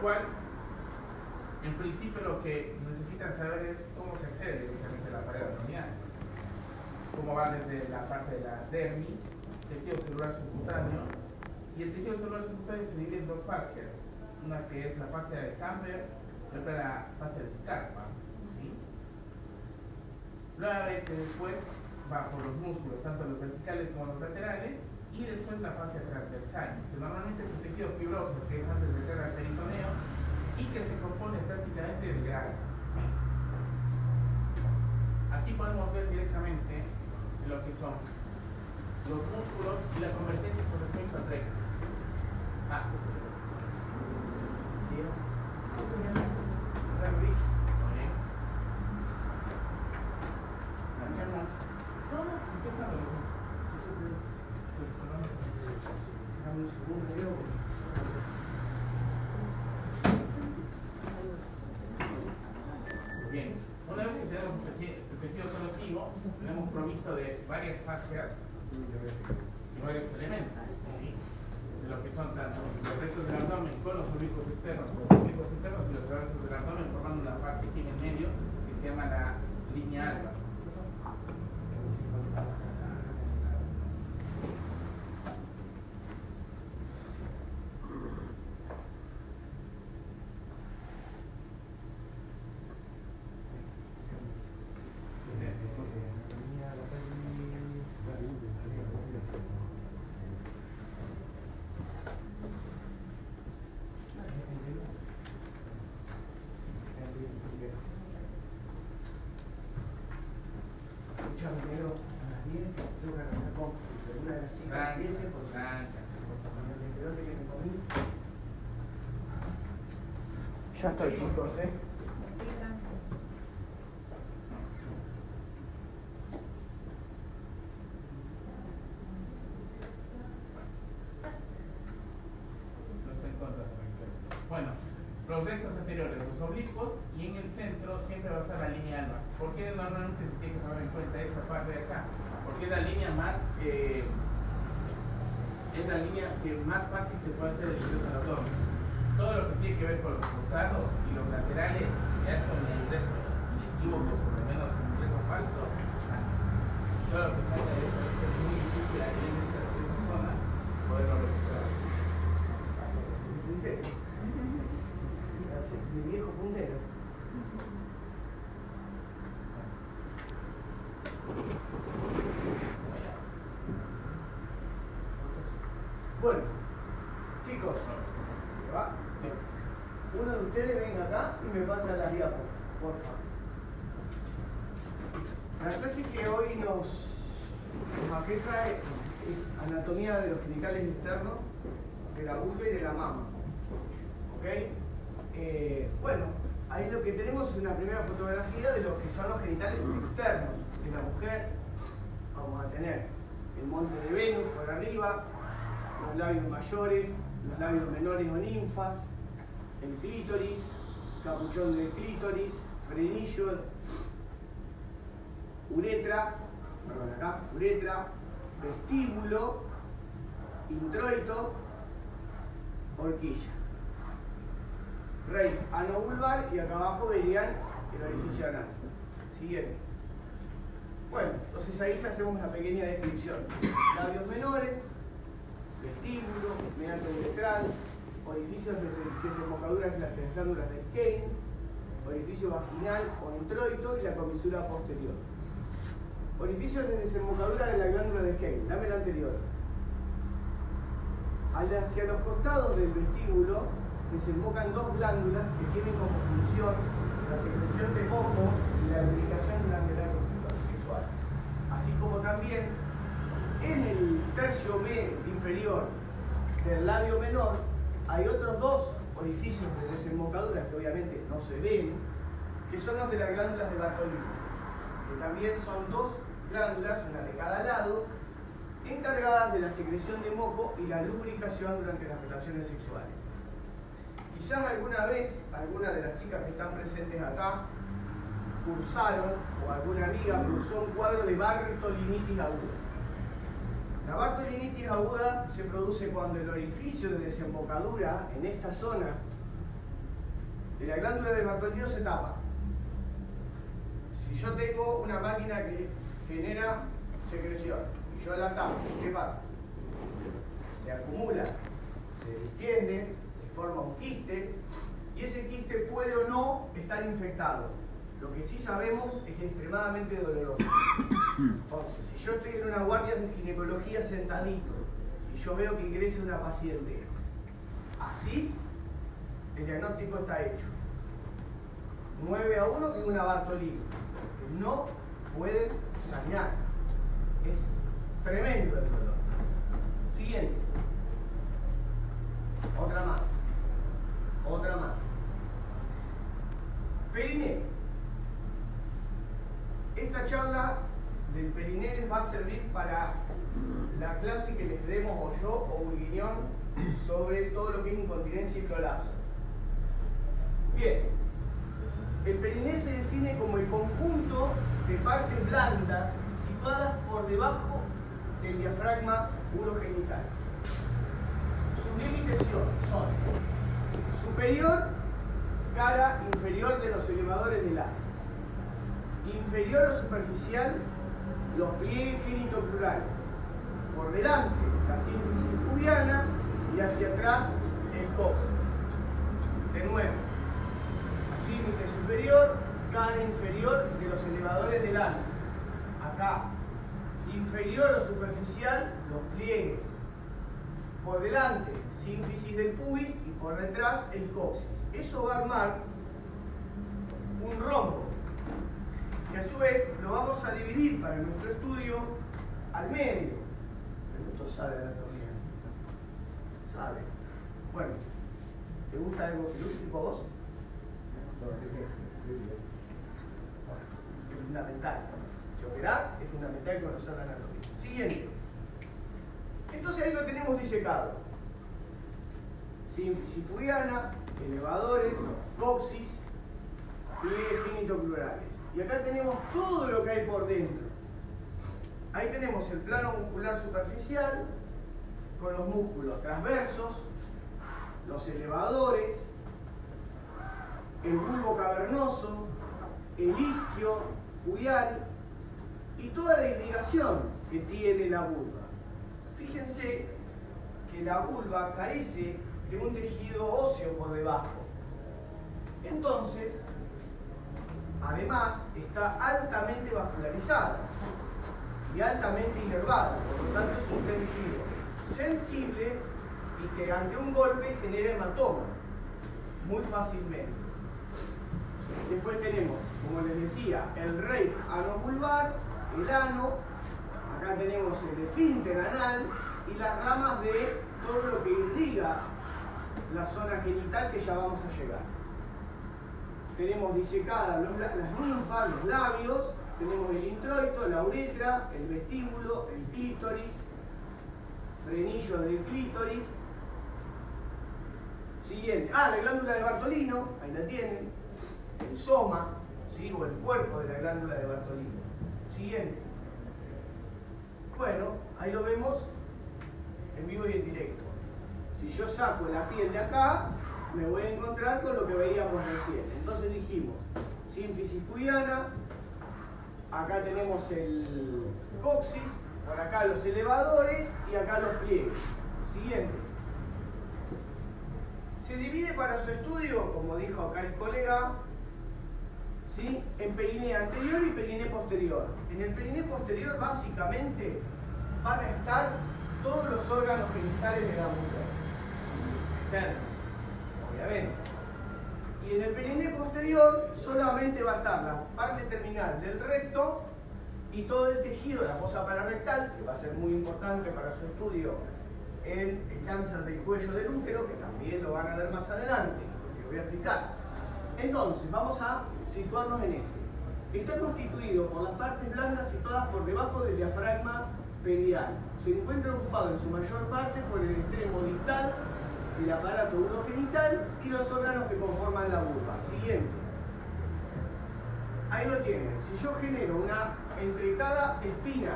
cual, en principio, lo que necesitan saber es cómo se accede directamente a la pared abdominal. Cómo va desde la parte de la dermis, tejido celular subcutáneo, y el tejido celular subcutáneo se divide en dos fascias. Una que es la fascia de Camber y otra la fascia de Scarpa. ¿Sí? Nuevamente después va por los músculos, tanto los verticales como los laterales, y después la fascia transversal, que normalmente es un tejido fibroso que es antes de llegar al peritoneo y que se compone prácticamente de grasa. ¿Sí? Aquí podemos ver directamente lo que son los músculos y la convergencia con respecto al recto. Bien, una vez que tenemos este tejido conectivo, tenemos provisto de varias fascias y varios elementos, ¿sí? De lo que son tanto los restos del abdomen con los oblicuos externos, los oblicuos internos y los travesos del abdomen, formando una fascia aquí en medio que se llama la línea alba. Ya estoy, chicos, Bueno, los rectos anteriores, los oblicuos, y en el centro siempre va a estar la línea alba. ¿Por qué normalmente se tiene que tomar en cuenta esta parte de acá? Porque es la línea más que más fácil se puede hacer el ingreso al abdomen. Todo lo que tiene que ver con los costados y los laterales se hace un ingreso inequívoco, por lo menos un ingreso falso, sale. Todo lo que salga de esto es muy difícil a nivel de esta zona poderlo recuperar. Mi viejo puntero. Bueno, chicos, ¿va? Sí. Uno de ustedes venga acá y me pasa la diapo, por favor. La clase que hoy nos aqueja es anatomía de los genitales externos, de la vulva y de la mama. ¿Ok? Bueno, ahí lo que tenemos es una primera fotografía de lo que son los genitales externos de la mujer. Vamos a tener el monte de Venus por arriba, los labios mayores, los labios menores o ninfas, el clítoris, capuchón del clítoris, frenillo, uretra, vestíbulo, introito, horquilla. Raíz anovulvar y acá abajo verían el orificio anal. Siguiente. Bueno, entonces ahí hacemos una pequeña descripción. Labios menores, vestíbulo, meato uretral, orificios de desembocaduras de las glándulas de Kane, orificio vaginal o introito y la comisura posterior. Orificios de desembocadura de la glándula de Kane. Dame la anterior. Hacia los costados del vestíbulo desembocan dos glándulas que tienen como función la secreción de moco y la lubricación glandular sexual. Así como también en el tercio inferior del labio menor hay otros dos orificios de desembocadura que obviamente no se ven, que son los de las glándulas de Bartolini, que también son dos glándulas, una de cada lado, encargadas de la secreción de moco y la lubricación durante las relaciones sexuales. Quizás alguna vez, alguna de las chicas que están presentes acá cursaron, o alguna amiga cursó un cuadro de bartolinitis aguda. La bartolinitis aguda se produce cuando el orificio de desembocadura en esta zona de la glándula de Bartolino se tapa. Si yo tengo una máquina que genera secreción y yo la tapo, ¿qué pasa? Se acumula, se distiende, se forma un quiste, y ese quiste puede o no estar infectado. Lo que sí sabemos es que es extremadamente doloroso. Entonces, si yo estoy en una guardia de ginecología sentadito y yo veo que ingresa una paciente así, el diagnóstico está hecho. 9-1 y una Bartolino. No pueden dañar. Es tremendo el dolor. Siguiente. Otra más. Otra más. Periné. Esta charla del periné les va a servir para la clase que les demos o yo o Urguiñón sobre todo lo que es incontinencia y prolapso. Bien, el periné se define como el conjunto de partes blandas situadas por debajo del diafragma urogenital. Sus límites son superior, cara inferior de los elevadores del ano, inferior o superficial, los pliegues genitocrurales, por delante la sínfisis pubiana y hacia atrás el coxis. De nuevo, límite superior, cara inferior de los elevadores del ano. Acá, inferior o superficial, los pliegues. Por delante, sínfisis del pubis y por detrás el coxis. Eso va a armar un rombo, que a su vez lo vamos a dividir para nuestro estudio al medio. Esto sabe de anatomía. ¿Sabe? Bueno, ¿te gusta algo quirúrgico a vos? Es fundamental. Si operás, es fundamental conocer la anatomía. Siguiente. Entonces ahí lo tenemos disecado. Sínfisis pubiana, elevadores, coxis, pliegues genitocrurales. Y acá tenemos todo lo que hay por dentro. Ahí tenemos el plano muscular superficial, con los músculos transversos, los elevadores, el bulbo cavernoso, el isquio pubial y toda la irrigación que tiene la vulva. Fíjense que la vulva carece de un tejido óseo por debajo. Entonces, además, está altamente vascularizada y altamente inervada, por lo tanto es un tejido sensible y que ante un golpe genera hematoma muy fácilmente. Después tenemos, como les decía, el reif anovulvar, el ano, acá tenemos el esfínter anal y las ramas de todo lo que irriga la zona genital, que ya vamos a llegar. Tenemos disecadas las ninfas, los labios, tenemos el introito, la uretra, el vestíbulo, el clítoris, frenillo del clítoris. Siguiente. La glándula de Bartolino, ahí la tienen. El soma, ¿sí? O el cuerpo de la glándula de Bartolino. Siguiente. Bueno, ahí lo vemos en vivo y en directo. Si yo saco la piel de acá, me voy a encontrar con lo que veíamos recién. Entonces dijimos, sínfisis pubiana, acá tenemos el coxis, por acá los elevadores y acá los pliegues. Siguiente. Se divide para su estudio, como dijo acá el colega, ¿sí? En periné anterior y periné posterior. En el periné posterior básicamente van a estar todos los órganos genitales de la mujer. Externos, obviamente. Y en el periné posterior solamente va a estar la parte terminal del recto y todo el tejido de la fosa pararectal, que va a ser muy importante para su estudio en el cáncer del cuello del útero, que también lo van a ver más adelante, que lo voy a explicar. Entonces, vamos a situarnos en este. Está constituido por las partes blandas situadas por debajo del diafragma perineal. Se encuentra ocupado en su mayor parte por el extremo distal del aparato urogenital y los órganos que conforman la vulva. Siguiente. Ahí lo tienen. Si yo genero entre cada espina,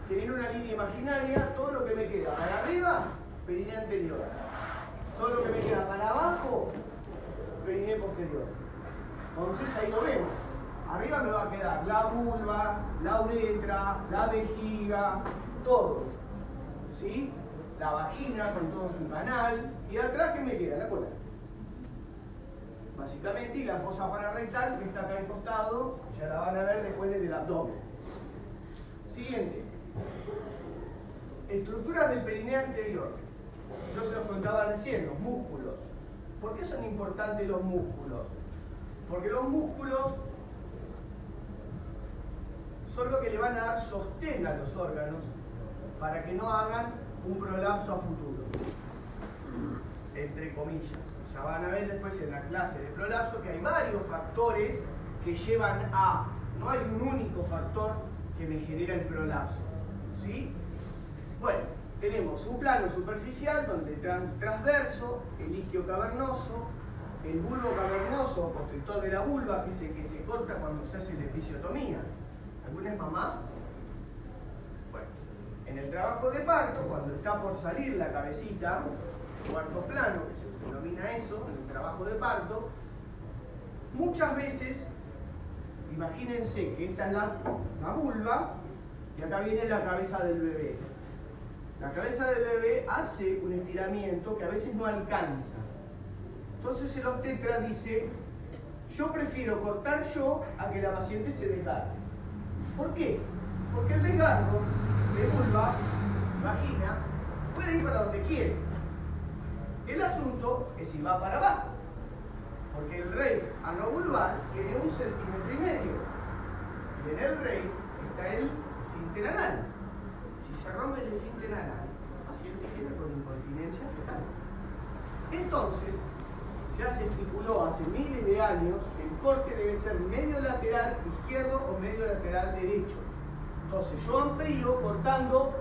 genero una línea imaginaria, todo lo que me queda para arriba, periné anterior. Todo lo que me queda para abajo, perineo posterior. Entonces ahí lo vemos. Arriba me va a quedar la vulva, la uretra, la vejiga, todo. ¿Sí? La vagina con todo su canal. Y de atrás, ¿qué me queda? La cola. Básicamente, y la fosa pararectal que está acá al costado, ya la van a ver después del abdomen. Siguiente. Estructuras del perineo anterior. Yo se los contaba recién, los músculos. ¿Por qué son importantes los músculos? Porque los músculos son lo que le van a dar sostén a los órganos para que no hagan un prolapso a futuro. Entre comillas. Ya van a ver después en la clase de prolapso que hay varios factores que llevan a... No hay un único factor que me genera el prolapso. ¿Sí? Bueno, tenemos un plano superficial donde transverso, el isquio cavernoso, el bulbo cavernoso, constrictor de la vulva, que es el que se corta cuando se hace la episiotomía. ¿Alguna es mamá? Bueno, en el trabajo de parto, cuando está por salir la cabecita, cuarto plano, que se denomina eso, en el trabajo de parto, muchas veces, imagínense que esta es la vulva y acá viene la cabeza del bebé. La cabeza del bebé hace un estiramiento que a veces no alcanza. Entonces el obstetra dice, yo prefiero cortar yo a que la paciente se desgarre. ¿Por qué? Porque el desgarro de vulva, vagina, puede ir para donde quiere. El asunto es si va para abajo. Porque el rafe anovulvar tiene 1,5 centímetros. Y en el rafe está el esfínter anal. Si se rompe el esfínter anal, el paciente queda con incontinencia fetal. Entonces, ya se estipuló hace miles de años que el corte debe ser medio lateral izquierdo o medio lateral derecho. Entonces yo amplío cortando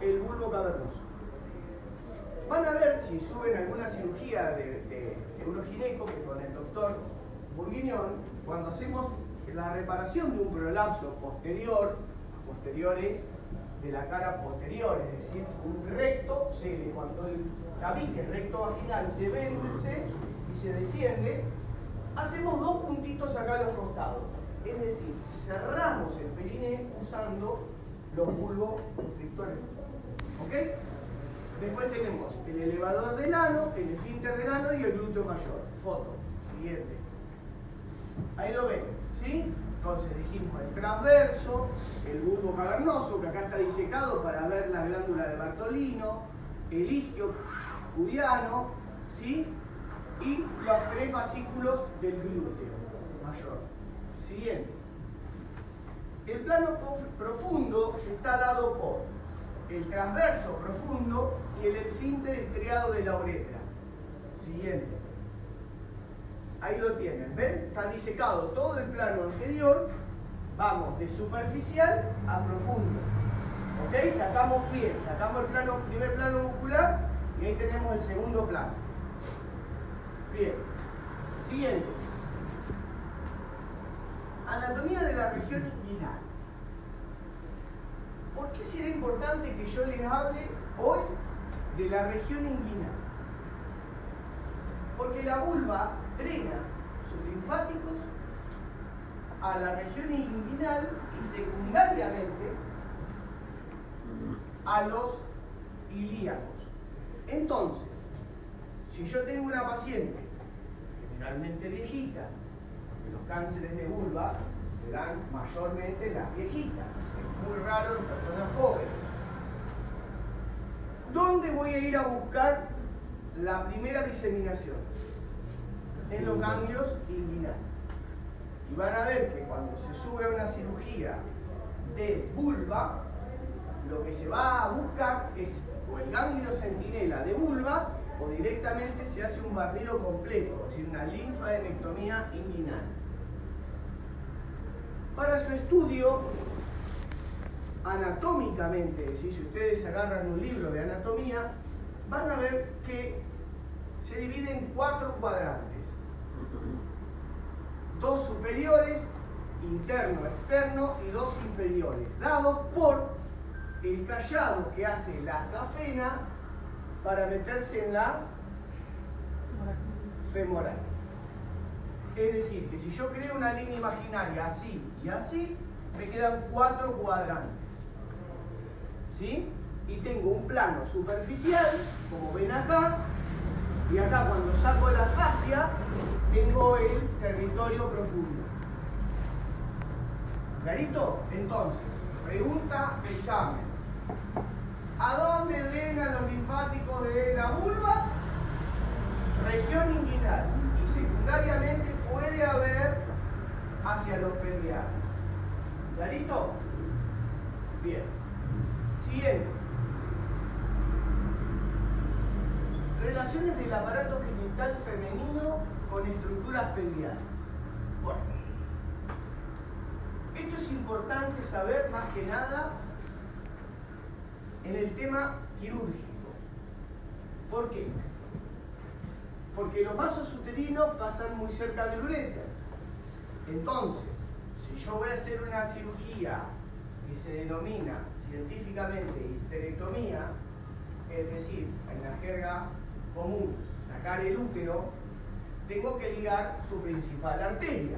el bulbo cavernoso. Van a ver si suben alguna cirugía de urogineco que con el doctor Bourguignon, cuando hacemos la reparación de un prolapso posterior, posteriores de la cara posterior, es decir, un recto, cuando el tabique recto vaginal se vence y se desciende, hacemos 2 puntitos acá a los costados. Es decir, cerramos el perineo usando los bulbos constrictores. ¿Ok? Después tenemos el elevador del ano, el esfínter del ano y el glúteo mayor. Foto. Siguiente. Ahí lo ven, ¿sí? Entonces dijimos el transverso, el bulbo cavernoso, que acá está disecado para ver la glándula de Bartolino, el isquio cubiano, ¿sí? Y los 3 fascículos del glúteo mayor. Siguiente. El plano profundo está dado por el transverso profundo y el esfínter estriado de la uretra. Siguiente. Ahí lo tienen, ¿ven? Está disecado todo el plano anterior. Vamos de superficial a profundo. ¿Ok? Sacamos bien, sacamos el primer plano muscular y ahí tenemos el segundo plano. Bien. Siguiente. Anatomía de la región inguinal. ¿Por qué será importante que yo les hable hoy de la región inguinal? Porque la vulva drena sus linfáticos a la región inguinal y secundariamente a los ilíacos. Entonces, si yo tengo una paciente, generalmente viejita, porque los cánceres de vulva se dan mayormente en las viejitas, es muy raro en personas jóvenes. ¿Dónde voy a ir a buscar la primera diseminación? En los ganglios inguinales. Y van a ver que cuando se sube a una cirugía de vulva, lo que se va a buscar es o el ganglio centinela de vulva o directamente se hace un barrido completo, es decir, una linfadenectomía inguinal. Para su estudio, anatómicamente, es decir, si ustedes agarran un libro de anatomía, van a ver que se divide en 4 cuadrantes. 2 superiores, interno, externo, y 2 inferiores, dados por el callado que hace la safena para meterse en la femoral. Es decir, que si yo creo una línea imaginaria así y así, me quedan 4 cuadrantes. ¿Sí? Y tengo un plano superficial, como ven acá, y acá cuando saco la fascia, tengo el territorio profundo. ¿Clarito? Entonces, pregunta examen. ¿A dónde drenan los linfáticos de la vulva? Región inguinal. Y secundariamente puede haber hacia los pelvianos. ¿Clarito? Bien. Siguiente. Relaciones del aparato genital femenino con estructuras pelvianas. Bueno, esto es importante saber más que nada en el tema quirúrgico. ¿Por qué? Porque los vasos uterinos pasan muy cerca del uréter. Entonces, si yo voy a hacer una cirugía que se denomina científicamente histerectomía, es decir, en la jerga común, sacar el útero, tengo que ligar su principal arteria,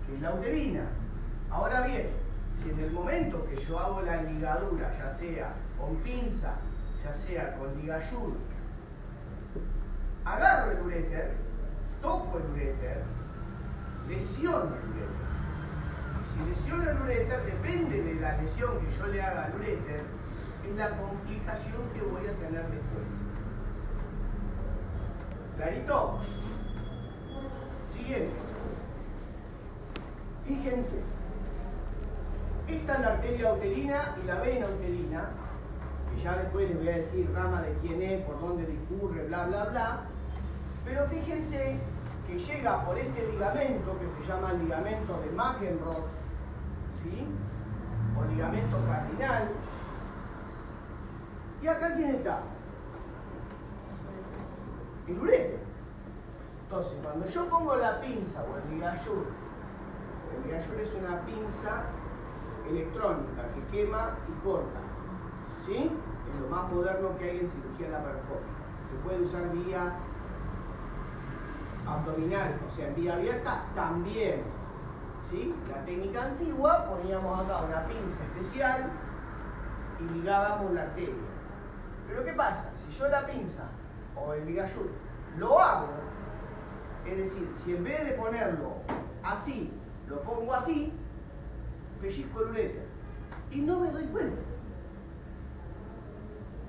que es la uterina. Ahora bien, si en el momento que yo hago la ligadura, ya sea con pinza, ya sea con ligayur, agarro el uréter, toco el uréter, lesiono el uréter. Si lesiono el uréter, depende de la lesión que yo le haga al uréter, es la complicación que voy a tener después. ¿Clarito? Siguiente. Fíjense. Esta es la arteria uterina y la vena uterina, que ya después les voy a decir rama de quién es, por dónde discurre, bla, bla, bla. Pero fíjense que llega por este ligamento que se llama ligamento de Mackenroth, ¿sí? O ligamento cardinal. ¿Y acá quién está? El uréter. Entonces, cuando yo pongo la pinza o el ligayur es una pinza electrónica que quema y corta, ¿sí? Es lo más moderno que hay en cirugía laparoscópica. Se puede usar vía abdominal, o sea, en vía abierta también, ¿sí? La técnica antigua, poníamos acá una pinza especial y ligábamos la arteria. Pero ¿qué pasa? Si yo la pinza o el ligayur lo hago, es decir, si en vez de ponerlo así, lo pongo así, pellizco el uréter y no me doy cuenta,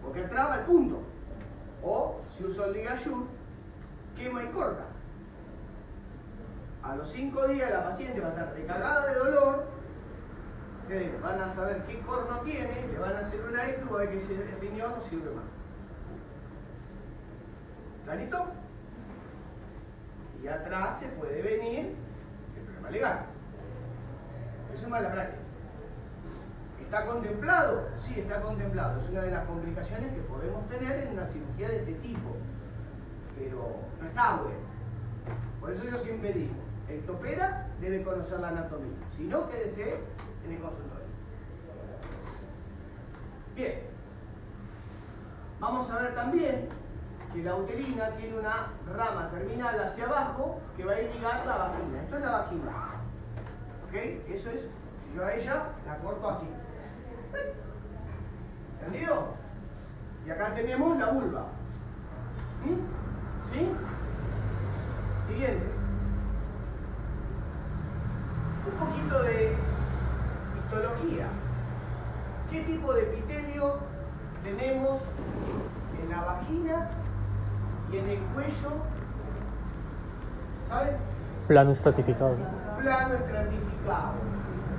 porque traba el punto. O si uso el ligayur, quema y corta. A los 5 días la paciente va a estar recagada de dolor, ustedes van a saber qué corno tiene, le van a hacer una eco y va a ver que ese riñón no sirve más. ¿Clarito? Y atrás se puede venir el problema legal. Eso es mala praxis. ¿Está contemplado? Sí, está contemplado. Es una de las complicaciones que podemos tener en una cirugía de este tipo. Pero no está bueno. Por eso yo siempre digo, el que opera debe conocer la anatomía. Si no, quédese en el consultorio. Bien. Vamos a ver también que la uterina tiene una rama terminal hacia abajo que va a irrigar la vagina. Esto es la vagina. ¿Ok? Eso es, si yo a ella la corto así. ¿Entendido? Y acá tenemos la vulva. ¿Sí? Siguiente. Un poquito de histología. ¿Qué tipo de epitelio tenemos en la vagina y en el cuello? ¿Saben? Plano estratificado. Plano estratificado.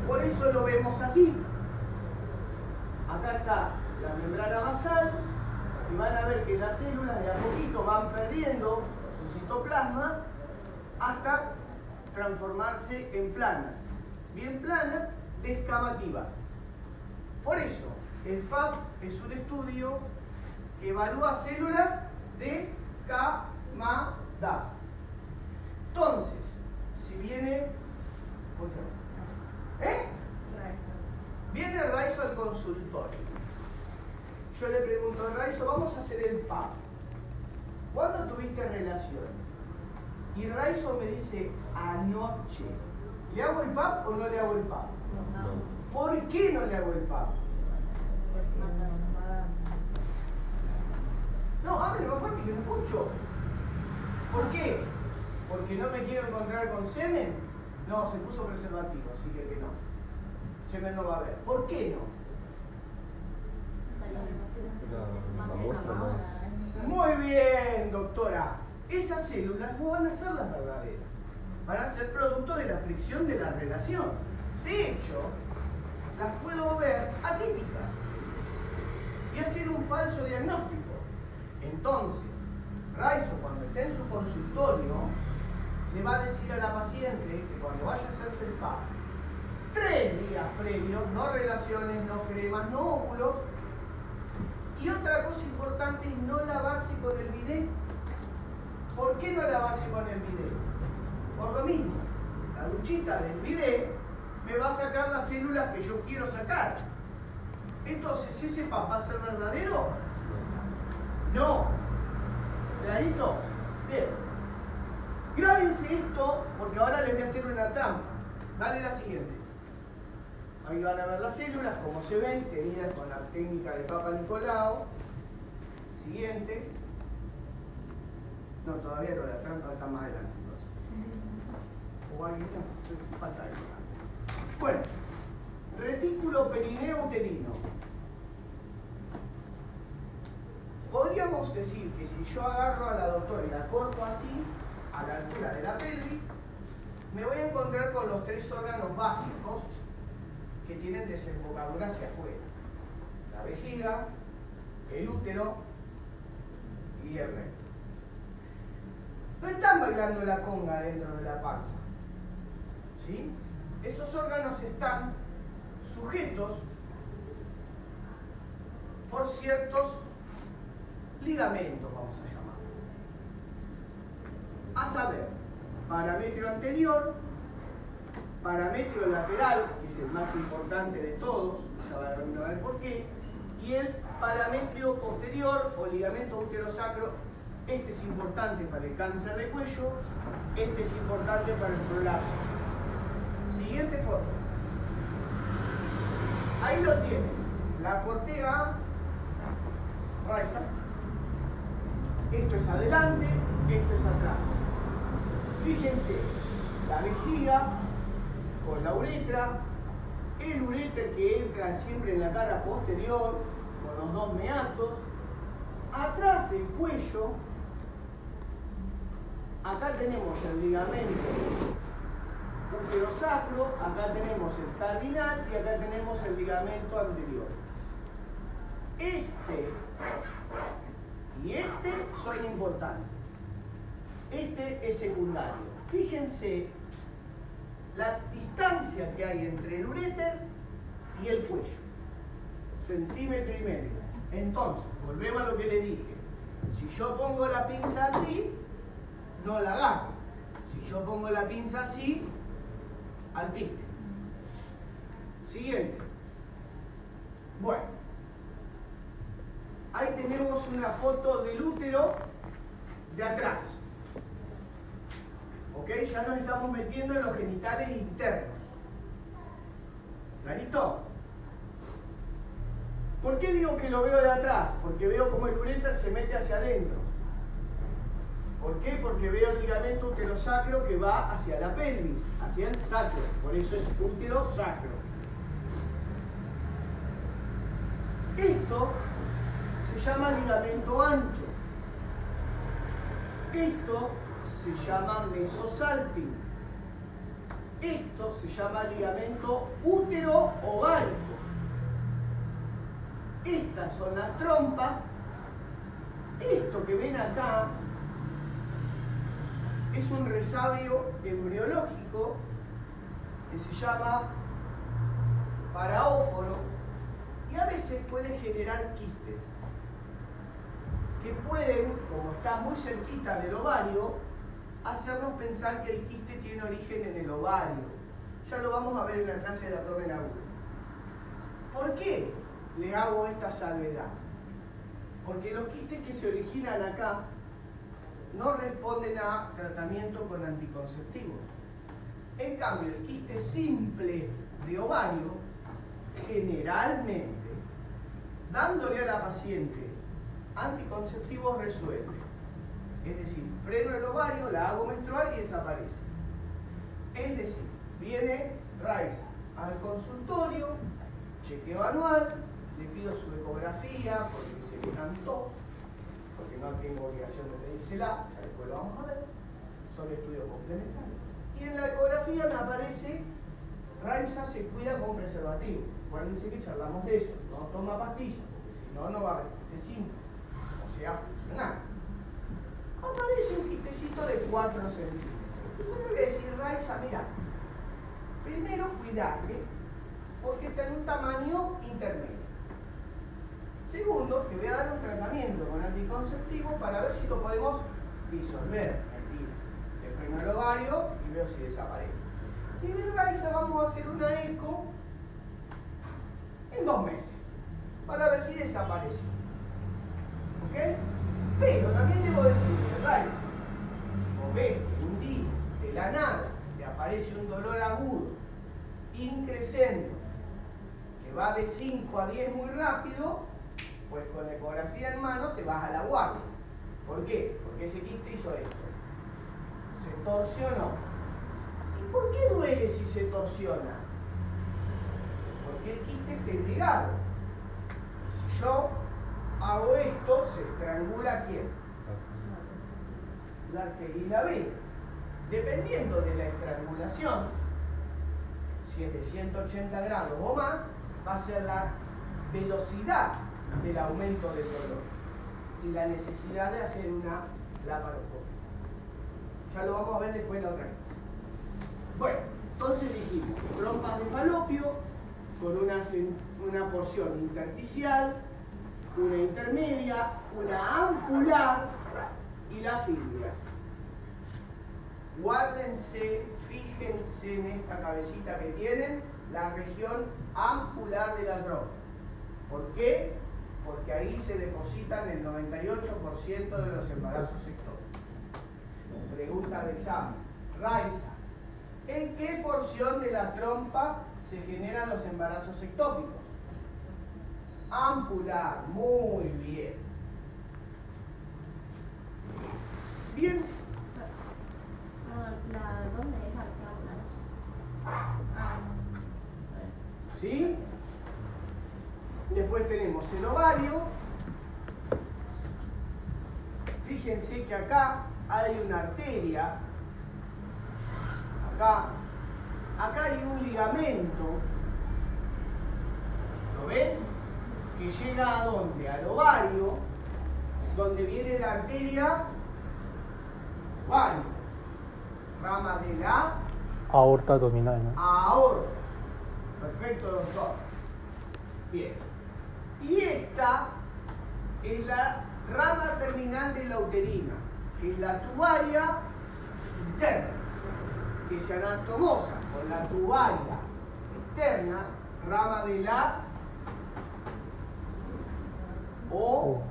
Por eso lo vemos así. Acá está la membrana basal y van a ver que las células de a poquito van perdiendo su citoplasma hasta transformarse en planas. Bien planas, descamativas. Por eso, el PAP es un estudio que evalúa células descamadas. Entonces, si viene... Viene Raizo al consultorio. Yo le pregunto, Raizo, vamos a hacer el PAP. ¿Cuándo tuviste relaciones? Y Raizo me dice, anoche. ¿Le hago el PAP o no le hago el PAP? No. ¿Por qué no le hago el PAP? No, hable más fuerte que no escucho. ¿Por qué? ¿Porque no me quiero encontrar con semen? No, se puso preservativo, así que no. Semen no va a haber. ¿Por qué no? La muestra más. Muy bien, doctora. Esas células no van a ser las verdaderas. Van a ser producto de la fricción de la relación. De hecho, las puedo ver atípicas y hacer un falso diagnóstico. Entonces, Raizo, cuando esté en su consultorio, le va a decir a la paciente que cuando vaya a hacerse el PAP, 3 días previos, no relaciones, no cremas, no óvulos. Y otra cosa importante es no lavarse con el bidet. ¿Por qué no lavarse con el bidet? Por lo mismo, la duchita del bidet me va a sacar las células que yo quiero sacar. Entonces, ¿ese PAP va a ser verdadero? No. ¿Clarito? Bien. Grábense esto porque ahora les voy a hacer una trampa. Dale la siguiente. Ahí van a ver las células, como se ven, tenidas con la técnica de Papa Nicolau. Siguiente. No, todavía no, la trampa está más adelante. O alguien no, falta algo. Bueno, retículo perineo uterino. Podríamos decir que si yo agarro a la doctora y la corto así, a la altura de la pelvis, me voy a encontrar con los 3 órganos básicos que tienen desembocadura hacia afuera. La vejiga, el útero y el recto. No están bailando la conga dentro de la panza. ¿Sí? Esos órganos están sujetos por ciertos ligamentos, vamos a llamar. A saber, parametrio anterior, parametrio lateral, que es el más importante de todos, ya van a ver por qué, y el parametrio posterior o ligamento uterosacro. Este es importante para el cáncer de cuello, este es importante para el prolapso. Siguiente foto. Ahí lo tienen, la corteza Raiza. Esto es adelante, esto es atrás. Fíjense, la vejiga con la uretra, el uréter que entra siempre en la cara posterior, con los 2 meatos, atrás el cuello, acá tenemos el ligamento uterosacro, acá tenemos el cardinal y acá tenemos el ligamento anterior. Este y este son importantes. Este es secundario. Fíjense la distancia que hay entre el uréter y el cuello. 1,5 centímetros. Entonces, volvemos a lo que le dije. Si yo pongo la pinza así, no la agarro. Si yo pongo la pinza así, al piste. Siguiente. Bueno. Ahí tenemos una foto del útero de atrás. ¿Ok? Ya nos estamos metiendo en los genitales internos. ¿Clarito? ¿Por qué digo que lo veo de atrás? Porque veo cómo el uréter se mete hacia adentro. ¿Por qué? Porque veo el ligamento uterosacro que va hacia la pelvis, hacia el sacro. Por eso es uterosacro. Esto se llama ligamento ancho. Esto se llama mesosalping. Esto se llama ligamento útero-ovárico. Estas son las trompas. Esto que ven acá es un resabio embriológico que se llama paraóforo y a veces puede generar quistes que pueden, como está muy cerquita del ovario, hacernos pensar que el quiste tiene origen en el ovario. Ya lo vamos a ver en la clase de abdomen agudo. ¿Por qué le hago esta salvedad? Porque los quistes que se originan acá no responden a tratamiento con anticonceptivos. En cambio, el quiste simple de ovario, generalmente, dándole a la paciente anticonceptivos resuelve. Es decir, freno el ovario, la hago menstrual y desaparece. Es decir, viene Raiza al consultorio, chequeo anual, le pido su ecografía porque se le cantó, porque no tengo obligación de pedírsela, ya después lo vamos a ver, son estudios complementarios. Y en la ecografía me aparece, Raiza se cuida con preservativo. Acuérdense que charlamos de eso, no toma pastillas, porque si no, no va a haber quiste simple, o sea, funcional. Aparece un quistecito de 4 centímetros. Yo le voy a decir, Raiza, mira, primero cuidarle, porque está en un tamaño intermedio. Segundo, te voy a dar un tratamiento con anticonceptivo para ver si lo podemos disolver. Le freno el ovario y veo si desaparece. Y de Raiza vamos a hacer una eco en 2 meses, para ver si desapareció. ¿Ok? Pero también debo decirle, Raiza, si vos ves que un día, de la nada, te aparece un dolor agudo, increscendo, que va de 5 a 10 muy rápido, pues con la ecografía en mano te vas a la guardia. ¿Por qué? Porque ese quiste hizo esto. Se torsionó. ¿Y por qué duele si se torsiona? Porque el quiste está irrigado. Y si yo hago esto, se estrangula ¿quién? La arteria y la vena. Dependiendo de la estrangulación, si es de 180 grados o más, va a ser la velocidad del aumento del dolor y la necesidad de hacer una laparoscopia. Ya lo vamos a ver después la otra vez. Bueno, entonces dijimos, trompas de falopio con una porción intersticial, una intermedia, una ampular y la fíbulas. Guárdense, fíjense en esta cabecita que tienen, la región ampular de la trompa. ¿Por qué? Porque ahí se depositan el 98% de los embarazos ectópicos. Pregunta de examen. Raiza, ¿en qué porción de la trompa se generan los embarazos ectópicos? Ampular, muy bien. Bien. ¿Sí? Después tenemos el ovario. Fíjense que acá hay una arteria. Acá hay un ligamento. ¿Lo ven? Que llega a dónde? Al ovario, donde viene la arteria ovario. Rama de la aorta abdominal, ¿no? aorta. Perfecto, doctor. Bien. Y esta es la rama terminal de la uterina, que es la tubaria interna, que se anatomosa con la tubaria externa, rama de la ovárica.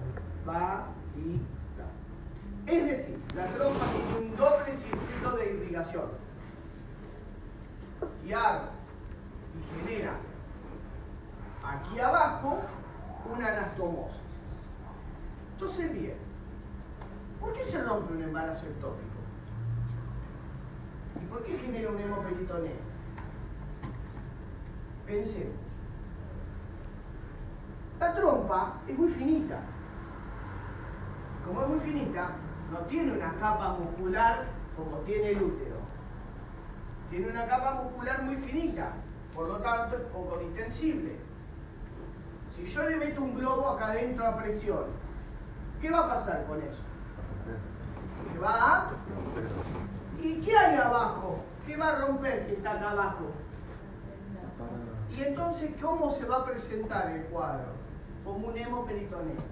Es decir, la trompa tiene un doble circuito de irrigación y arma y genera aquí abajo una anastomosis. Entonces, bien, ¿por qué se rompe un embarazo ectópico? ¿Y por qué genera un hemoperitoneo? Pensemos. La trompa es muy finita. Como es muy finita, no tiene una capa muscular como tiene el útero. Tiene una capa muscular muy finita, por lo tanto es poco distensible. Si yo le meto un globo acá adentro a presión, ¿qué va a pasar con eso? ¿Qué va a? ¿Y qué hay abajo? ¿Qué va a romper que está acá abajo? Y entonces, ¿cómo se va a presentar el cuadro? Como un hemoperitoneo.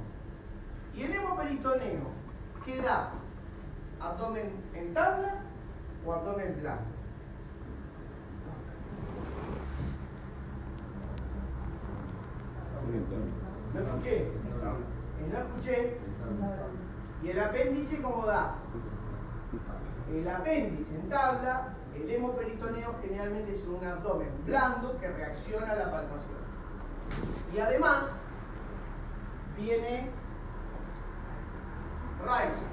Y el hemoperitoneo, ¿qué da? ¿Abdomen en tabla o abdomen plano? No escuché. No escuché. ¿Y el apéndice cómo da? El apéndice en tabla, el hemoperitoneo generalmente es un abdomen blando que reacciona a la palpación. Y además viene Rice.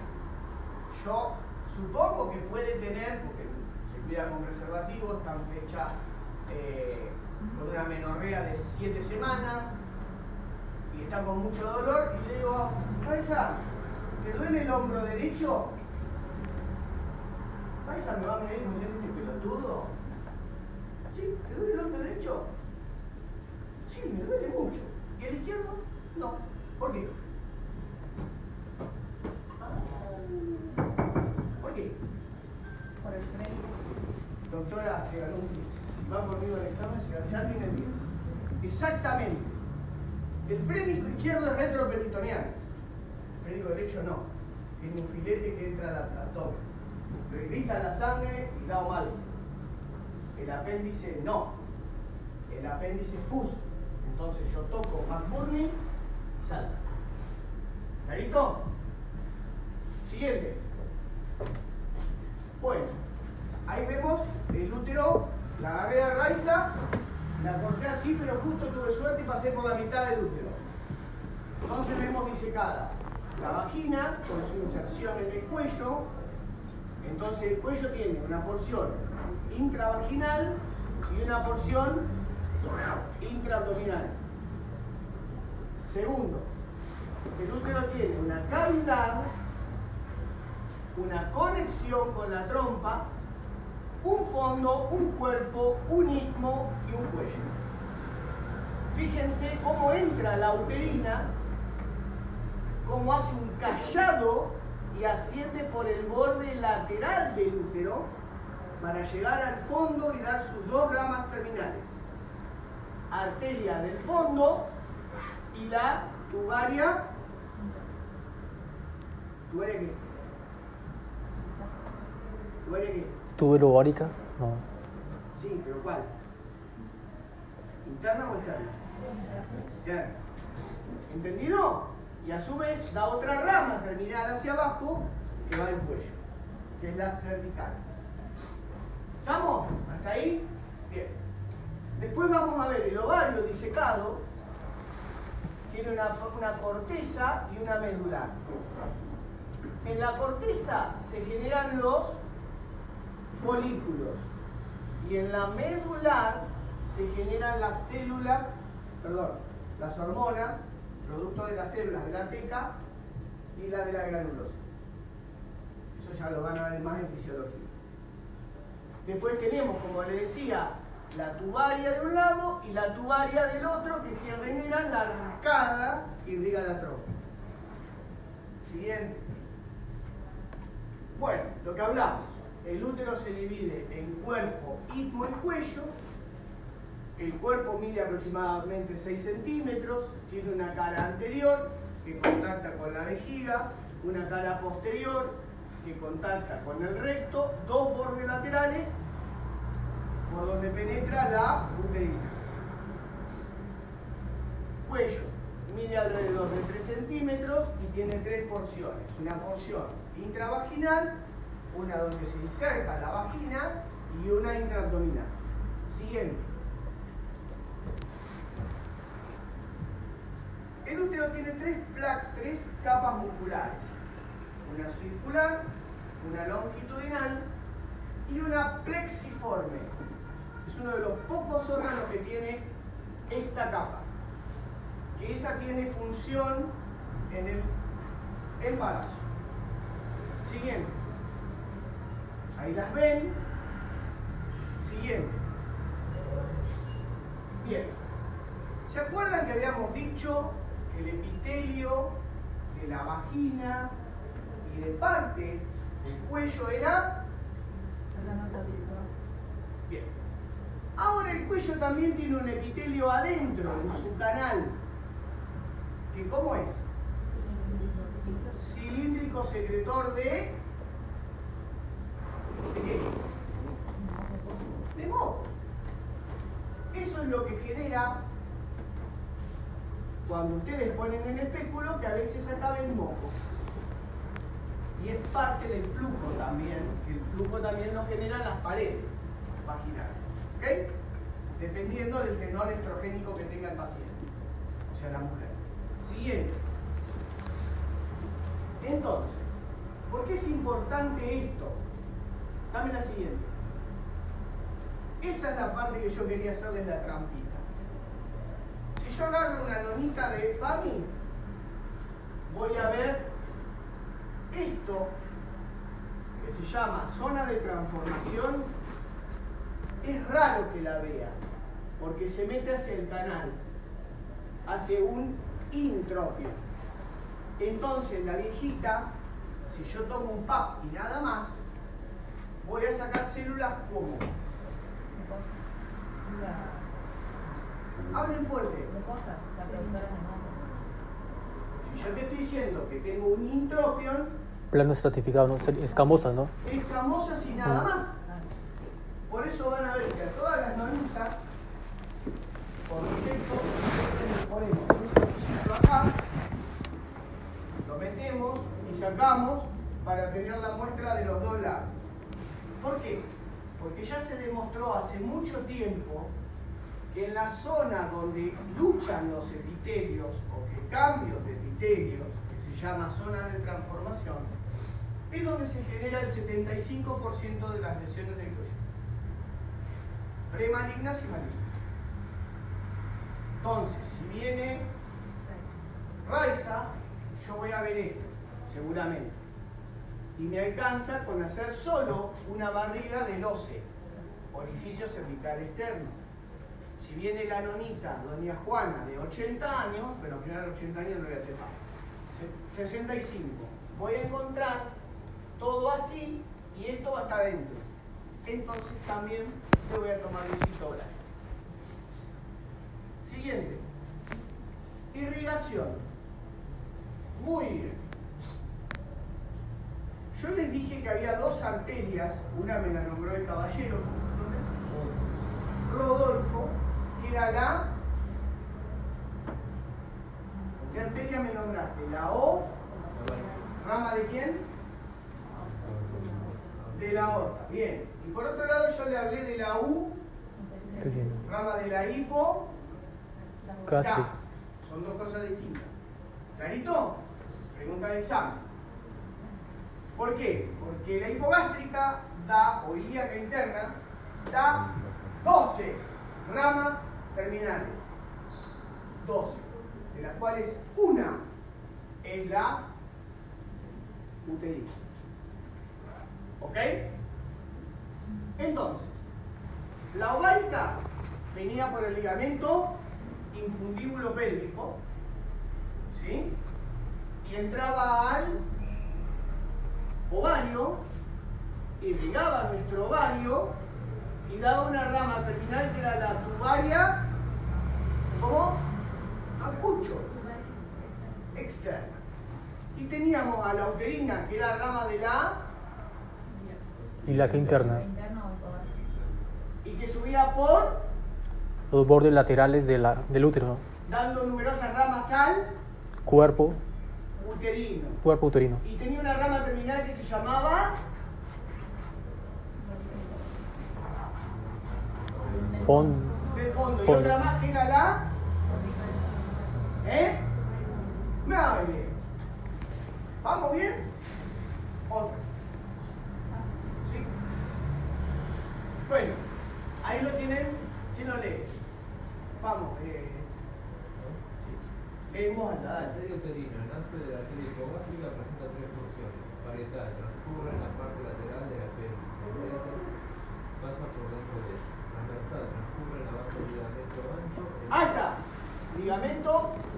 Yo supongo que puede tener, porque se cuida con preservativo, está en fecha con una menorrea de 7 semanas y está con mucho dolor, y le digo, Raiza, ¿te duele el hombro derecho? Raiza me va a mirar como este pelotudo. ¿Sí? ¿Te duele el hombro derecho? Sí, me duele mucho. ¿Y el izquierdo? No. ¿Por qué? ¿Por qué? Por el freno. Doctora, se ganó un 10. Si va conmigo al examen, ya tiene el 10. Exactamente. El frénico izquierdo es retroperitoneal. El frénico derecho no. Tiene un filete que entra al abdomen. Le irrita la sangre y da mal. El apéndice no. El apéndice es pus. Entonces yo toco McBurney y salta. ¿Clarito? Siguiente. Bueno, ahí vemos el útero, la agarré a Raiza, la corté así, pero justo tuve suerte y pasé por la mitad del útero. Entonces vemos disecada la vagina con su inserción en el cuello. Entonces el cuello tiene una porción intravaginal y una porción intraabdominal. Segundo, el útero tiene una cavidad, una conexión con la trompa, un fondo, un cuerpo, un istmo y un cuello. Fíjense cómo entra la uterina, cómo hace un callado y asciende por el borde lateral del útero para llegar al fondo y dar sus dos ramas terminales. Arteria del fondo y la tubaria. ¿Tubaria qué? ¿Tubaria qué? ¿Tubero ovárica? No. Sí, pero ¿cuál? ¿Interna o externa? Interna. ¿Entendido? Y a su vez da otra rama terminal hacia abajo que va al cuello, que es la cervical. ¿Estamos? ¿Hasta ahí? Bien. Después vamos a ver el ovario disecado. Tiene una corteza y una medular. En la corteza se generan los folículos y en la medular se generan las células, las hormonas, producto de las células de la teca y la de la granulosa. Eso ya lo van a ver más en fisiología. Después tenemos, como les decía, la tubaria de un lado y la tubaria del otro, que generan la arcada que irriga la trompa. Siguiente. Bueno, lo que hablamos. El útero se divide en cuerpo, istmo y cuello. El cuerpo mide aproximadamente 6 centímetros, tiene una cara anterior que contacta con la vejiga, una cara posterior que contacta con el recto, dos bordes laterales por donde penetra la uterina. Cuello mide alrededor de 3 centímetros y tiene 3 porciones. Una porción intravaginal, una donde se inserta la vagina y una intraabdominal. Siguiente. El útero tiene tres capas musculares. Una circular, una longitudinal y una plexiforme. Es uno de los pocos órganos que tiene esta capa. Que esa tiene función en el embarazo. Siguiente. Ahí las ven. Siguiente. Bien. ¿Se acuerdan que habíamos dicho que el epitelio de la vagina y de parte del cuello era? Bien. Ahora el cuello también tiene un epitelio adentro, en su canal. ¿Que cómo es? Cilíndrico secretor de... ¿De qué? De moco. Eso es lo que genera cuando ustedes ponen el espéculo que a veces acabe el moco. Y es parte del flujo también, que el flujo también lo generan las paredes vaginales. ¿Ok? Dependiendo del tenor estrogénico que tenga el paciente, o sea, la mujer. Siguiente. Entonces, ¿por qué es importante esto? Dame la siguiente. Esa es la parte que yo quería hacerles la trampita. Si yo agarro una nonita de PAMI, voy a ver esto que se llama zona de transformación. Es raro que la vea, porque se mete hacia el canal, hace un intropio. Entonces la viejita, si yo tomo un PAP y nada más, voy a sacar células como. Hablen fuerte. Si yo te estoy diciendo que tengo un intropion, Plano estratificado, ¿no? Escamosa, ¿no? Escamosas y nada más. Por eso van a ver que a todas las nonitas, por defecto, le ponemos un cuchillo acá, lo metemos y sacamos para tener la muestra de los dos lados. ¿Por qué? Porque ya se demostró hace mucho tiempo que en la zona donde luchan los epitelios o que cambios de epitelios, que se llama zona de transformación, es donde se genera el 75% de las lesiones de glúteo. Premalignas y malignas. Entonces, si viene Raiza, yo voy a ver esto, seguramente. Y me alcanza con hacer solo una barriga del OCE, orificio cervical externo. Si viene la nonita, doña Juana, de 80 años, pero al final de 80 años no voy a hacer más, 65, voy a encontrar todo así y esto va a estar dentro. Entonces también le voy a tomar un citobral. Siguiente. Irrigación. Muy bien. Yo les dije que había dos arterias, una me la nombró el caballero, Rodolfo, que era la... ¿Qué arteria me nombraste? La O, ¿rama de quién? De la aorta, bien. Y por otro lado yo le hablé de la U, rama de la hipo, Gástrica. son dos cosas distintas. ¿Clarito? Pregunta de examen. ¿Por qué? Porque la hipogástrica da, o ilíaca interna, da 12 ramas terminales. 12. De las cuales una es la uterina. ¿Ok? Entonces, la ovárica venía por el ligamento infundíbulo pélvico, ¿sí? Y entraba al ovario, irrigaba nuestro ovario y daba una rama terminal que era la tubaria, ¿cómo? Acucho, externa. Y teníamos a la uterina, que era rama de la... Ilíaca interna. y que subía por... Los bordes laterales del útero, ¿no? dando numerosas ramas al Cuerpo uterino. uterino. Y tenía una rama terminal que se llamaba... del fondo. Y otra más que era la... Me hable. ¿Vamos bien? Otra. ¿Sí? Bueno, ahí lo tienen. ¿Quién lo lee? Vamos, sí. Leemos alta, La dale. arteria uterina nace de la arteria hipogástrica, presenta tres porciones. Parietal, transcurre en la parte lateral de la pelvis. Uretra, pasa por dentro de ella. Transversal, transcurre en la base del ligamento ancho. Ahí está. Ligamento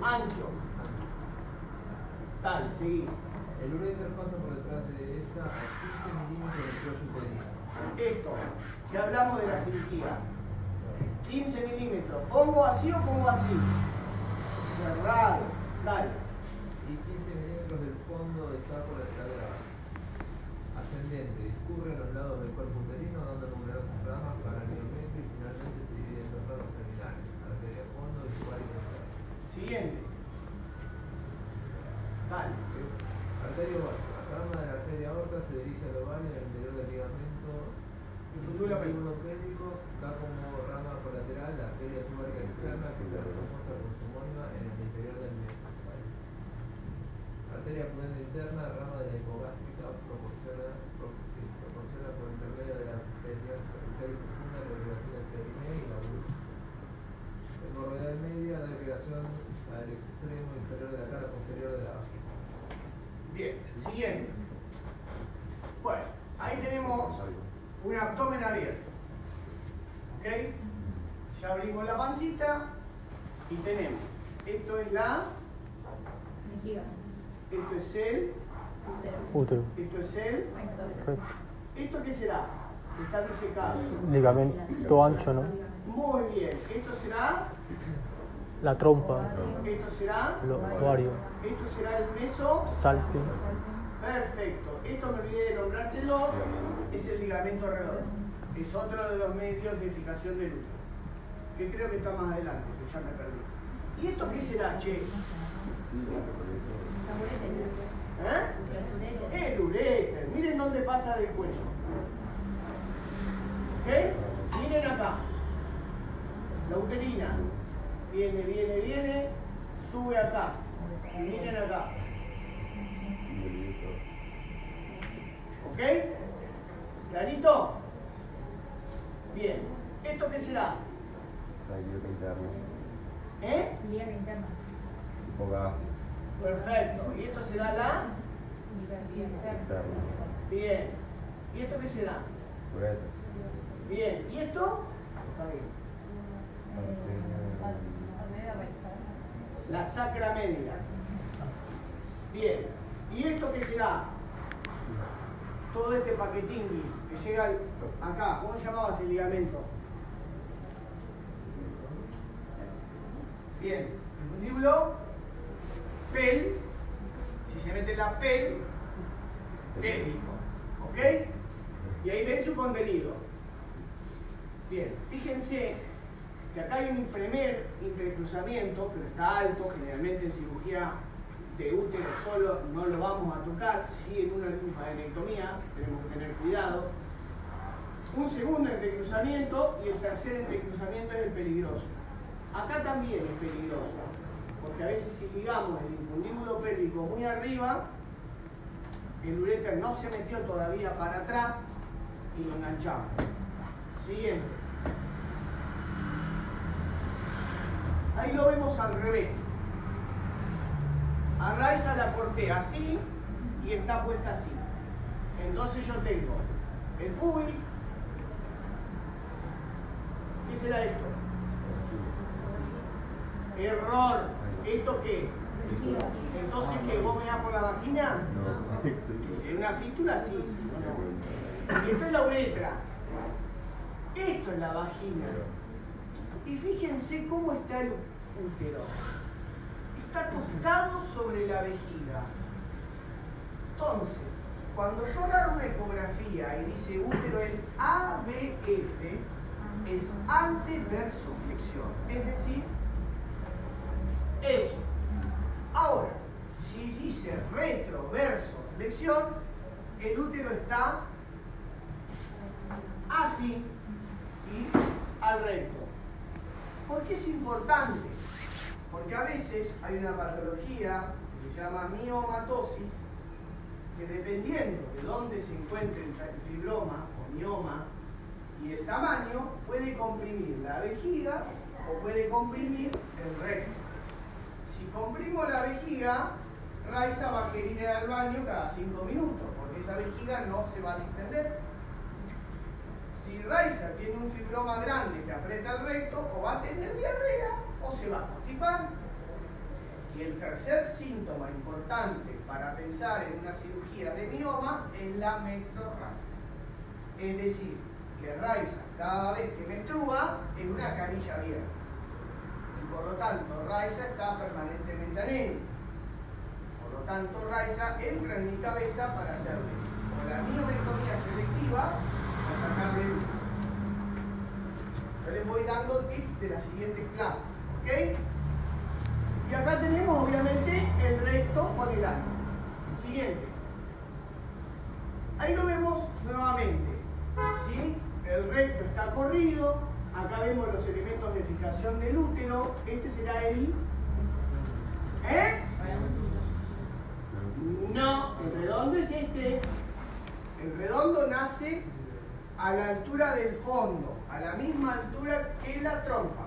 ancho. Dale, seguí. El ureter pasa por detrás de esta a 15 milímetros del cuello uterino. Esto, que hablamos de la cirugía. 15 milímetros. ¿Pongo así o pongo así? Cerrado. Dale. Y 15 milímetros del fondo del saco lateral de la base. Ascendente, discurre a los lados del cuerpo uterino dando numerosas ramas para el miometrio y finalmente se divide en dos ramas terminales, arteria fondo y ovario interno. Siguiente. Dale. Arteria ovárica, rama de la arteria se dirige al ovario en el interior del ligamento. El fundíbulo pélvico. pélvico da como rama colateral la arteria tubárica externa que se reposa con su homónima en el interior del mesocyle. Arteria pudenda interna, rama de la hipogástrica, proporciona por intermedio de la arteria superficial y profunda la irrigación del perineo y la vulva. Hemorroidal media da irrigación al extremo inferior de la cara posterior de la vagina. Bien, siguiente. Bueno, ahí tenemos un abdomen abierto. ¿Ok? Ya abrimos la pancita y tenemos. Esto es la. Vejiga. Esto es el. Útero. Esto es el. Recto. ¿Esto qué será? Está disecado. Ligamento ancho, ¿no? Muy bien. Esto será. La trompa, Esto será. el ovario, Esto será el meso. salpio, Perfecto. Esto me olvidé de nombrárselo. Es el ligamento redondo. Es otro de los medios de fijación del útero. Que creo que está más adelante, que ya me perdí. ¿Y esto qué será, che? El uréter. Miren dónde pasa del cuello. ¿Ok? Miren acá. La uterina. Viene, sube acá. Y miren acá. ¿Ok? ¿Clarito? Bien. ¿Esto qué será? La ilíaca interna. Ilíaca interna. Hipogástrica. Perfecto. ¿Y esto será la? Ilíaca Externa. Bien. ¿Y esto qué será? Uretra. Bien. ¿Y esto? Está bien. La sacra media. Bien. ¿Y esto qué será? Todo este paquetín que llega acá. ¿Cómo se llamaba ese ligamento? Bien. El fundíbulo pel. Si se mete la pélvico. ¿Ok? Y ahí ven su contenido. Bien. Fíjense que acá hay un primer intercruzamiento, pero está alto. Generalmente en cirugía de útero solo no lo vamos a tocar. Sí, en una linfadenectomía tenemos que tener cuidado. Un segundo intercruzamiento y el tercer intercruzamiento es el peligroso. Acá también es peligroso, porque a veces si ligamos el infundíbulo pélvico muy arriba, el uréter no se metió todavía para atrás y lo enganchamos. Siguiente. Ahí lo vemos al revés. A Raiza la corté así y está puesta así. Entonces yo tengo el pubis. ¿Qué será esto? Error. ¿Esto qué es? Entonces, ¿qué? ¿Vos me das por la vagina? No. En una fístula sí. No. Y esto es la uretra. Esto es la vagina. Y fíjense cómo está el útero. Está acostado sobre la vejiga. Entonces, cuando yo agarro una ecografía y dice útero el ABF, es anteversoflexión. Es decir, eso. Ahora, si dice retroversoflexión, el útero está así y al recto. ¿Por qué es importante? Porque a veces hay una patología que se llama miomatosis, que dependiendo de dónde se encuentre el fibroma o mioma y el tamaño, puede comprimir la vejiga o puede comprimir el recto. Si comprimo la vejiga, Raiza va a querer ir al baño cada 5 minutos, porque esa vejiga no se va a distender. Si Raiza tiene un fibroma grande que aprieta el recto, o va a tener diarrea o se va a constipar. Y el tercer síntoma importante para pensar en una cirugía de mioma es la metrorragia. Es decir, que Raiza cada vez que menstrua es una canilla abierta. Y por lo tanto Raiza está permanentemente anémica. Por lo tanto Raiza entra en mi cabeza para hacerle o la miomectomía selectiva o sacarle el útero. Yo les voy dando tips de las siguientes clases, ¿ok? Y acá tenemos obviamente el recto con el ano. Siguiente. Ahí lo vemos nuevamente. ¿Sí? El recto está corrido. Acá vemos los elementos de fijación del útero. Este será el... ¿Eh? No, el redondo es este. El redondo nace a la altura del fondo, a la misma altura que la trompa,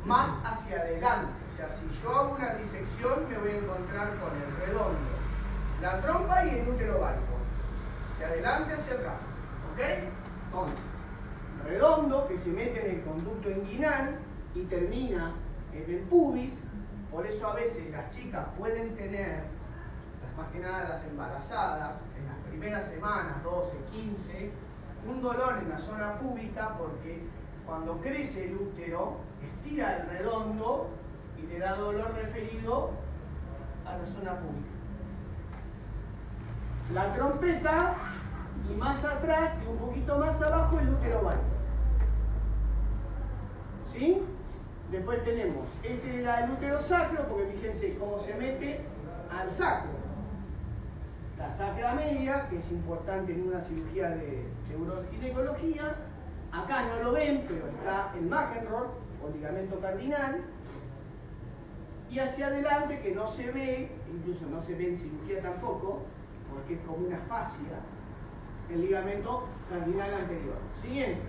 más hacia adelante. O sea, si yo hago una disección me voy a encontrar con el redondo, la trompa y el útero ovárico, de adelante hacia atrás. ¿Ok? Entonces, redondo que se mete en el conducto inguinal y termina en el pubis. Por eso a veces las chicas pueden tener, más que nada las embarazadas, en las primeras semanas, 12, 15, un dolor en la zona púbica porque cuando crece el útero, estira el redondo y le da dolor referido a la zona púbica. La trompeta y más atrás y un poquito más abajo el útero ovárico. ¿Sí? Después tenemos, este era el útero sacro, porque fíjense cómo se mete al sacro. La sacra media, que es importante en una cirugía de uroginecología. Acá no lo ven, pero está el McEnroe, o ligamento cardinal. Y hacia adelante, que no se ve, incluso no se ve en cirugía tampoco, porque es como una fascia, el ligamento cardinal anterior. Siguiente.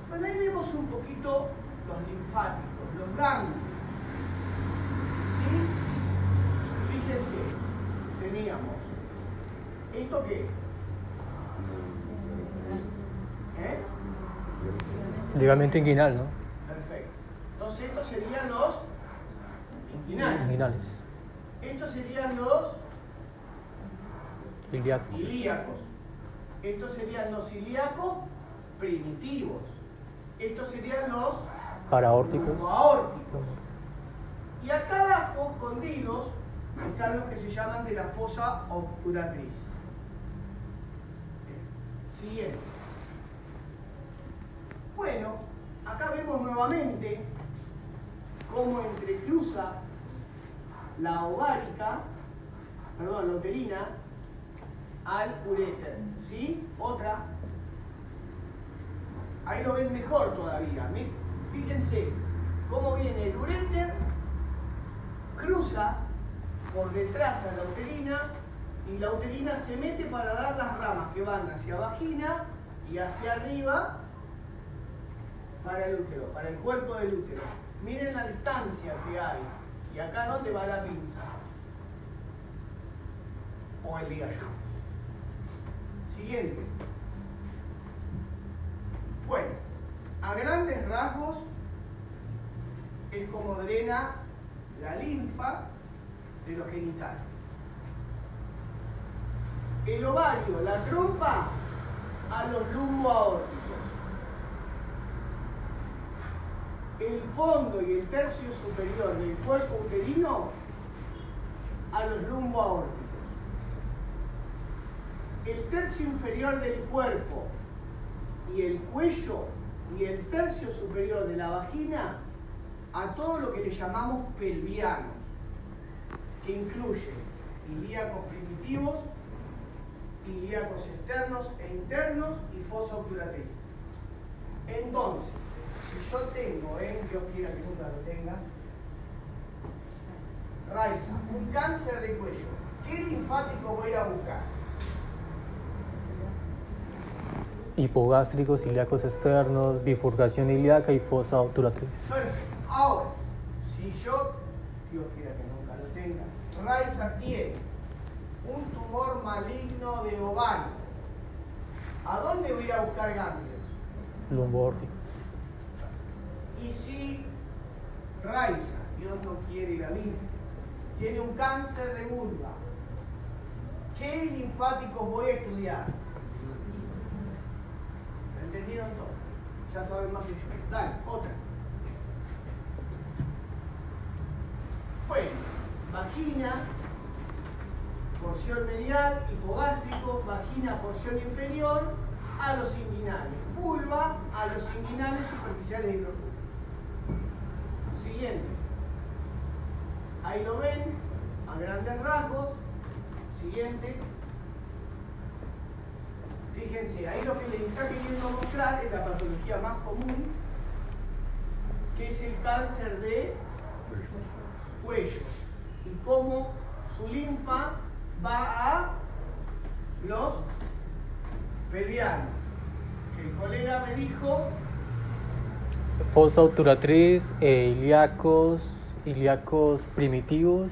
Bueno, ahí vemos un poquito los linfáticos, los ganglios. ¿Sí? Fíjense, teníamos. ¿Esto qué es? ¿Eh? Ligamento inguinal, ¿no? Perfecto. Entonces estos serían los inguinales. Inguinales. Estos serían los Ilíacos. ilíacos. Estos serían los ilíacos primitivos. Estos serían los Paraórticos. aórticos. Y acá abajo, escondidos, están los que se llaman de la fosa obturatriz. Siguiente. Bueno, acá vemos nuevamente cómo entrecruza la ovárica, perdón, la uterina, al uréter. ¿Sí? Otra. Ahí lo ven mejor todavía. Fíjense cómo viene el uréter, cruza por detrás a la uterina y la uterina se mete para dar las ramas que van hacia vagina y hacia arriba para el útero, para el cuerpo del útero. Miren la distancia que hay. Y acá es donde va la pinza. O el ligallo. Siguiente. Bueno, a grandes rasgos es como drena la linfa de los genitales. El ovario, la trompa, a los lumboaórticos. El fondo y el tercio superior del cuerpo uterino a los lumboaórticos. El tercio inferior del cuerpo y el cuello y el tercio superior de la vagina a todo lo que le llamamos pelvianos, que incluye ilíacos primitivos, ilíacos externos e internos y fosa obturatriz. Entonces, si yo tengo, Dios quiera que nunca lo tengas, Raiza, un cáncer de cuello, ¿qué linfático voy a ir a buscar? Hipogástricos, ilíacos externos, bifurcación ilíaca y fosa obturatriz. Perfecto. Ahora, si yo, Dios quiera que nunca lo tenga, Raiza tiene un tumor maligno de ovario, ¿a dónde voy a ir a buscar ganglios? Lumboórtico. Y si Raiza, Dios no quiere ir a mí, tiene un cáncer de vulva, ¿qué linfáticos voy a estudiar? ¿Entendieron todo? Ya saben más que yo. Dale, otra. Bueno, vagina, porción medial, hipogástrico, vagina, porción inferior, a los inguinales. Vulva, a los inguinales superficiales y profundos. Siguiente. Ahí lo ven, a grandes rasgos. Siguiente. Fíjense, ahí lo que les está queriendo mostrar es la patología más común, que es el cáncer de cuello. Y cómo su linfa va a los pelvianos. El colega me dijo Fosa obturatriz, ilíacos primitivos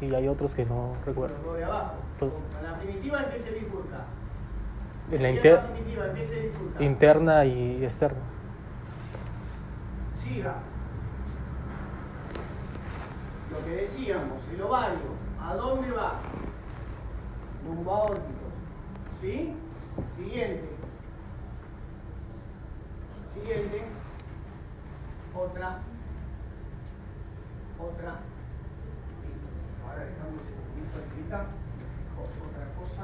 y hay otros que no recuerdo. los de abajo. Pues- La primitiva, ¿en qué se bifurca? En la ¿Qué es la primitiva? ¿En qué se bifurca? interna y externa. Siga. Lo que decíamos, el ovario, ¿a dónde va? Rumbo aórtico. ¿Sí? Siguiente. Siguiente. Otra. Ahora dejamos un poquito de otra cosa.